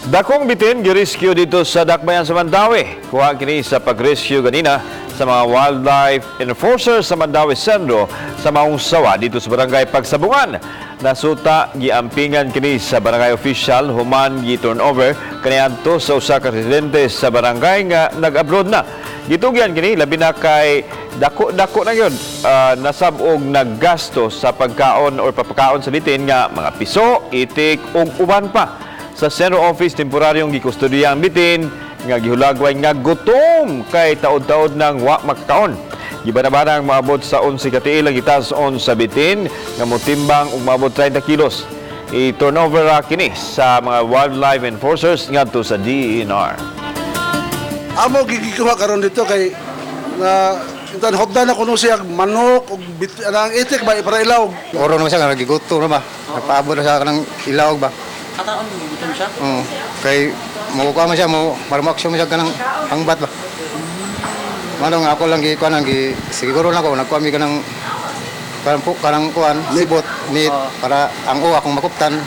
Dakong bitin girescue dito sa Dakbayan sa Mandawi. Kuha kini sa pag-rescue ganina sa mga wildlife enforcers sa Mandawi Sendro sa maong sawa dito sa barangay Pagsabungan. Nasuta giampingan kini sa barangay official human gi-turnover kaniadto sa usa ka residente sa barangay nga nag-abroad na. Gitugyan kini labi na kay dako na yun nasabog naggasto sa pagkaon or papakaon sa bitin nga mga piso, itik ug uban pa. Sa Sendro Office, temporaryong gikustodiya ang bitin nga gihulagway nga gutom kay taod-taod nang wa makakaon. Gibanabanang maabot sa 11 katiil ang gitason sa bitin nga motimbang ug maabot 30 kilos. I-turnover kini sa mga wildlife enforcers ngadto sa DENR. Amo gigikuha karon dito kay na intan hogdan na kuno siya manok ug ang itik ba para ilaw. Oro naman siya nga nagigutom na ba. Nagpaabot na siya kanang ilaw ba. Kataon mo gutom siya? Kay makukuha man siya mo marmaksyon mo siya kanang hangbat ba. Manong ako lang gi kuan siguro na ko nagkuha mi kanang kuan sibot ni para ang uwa akong makuptan.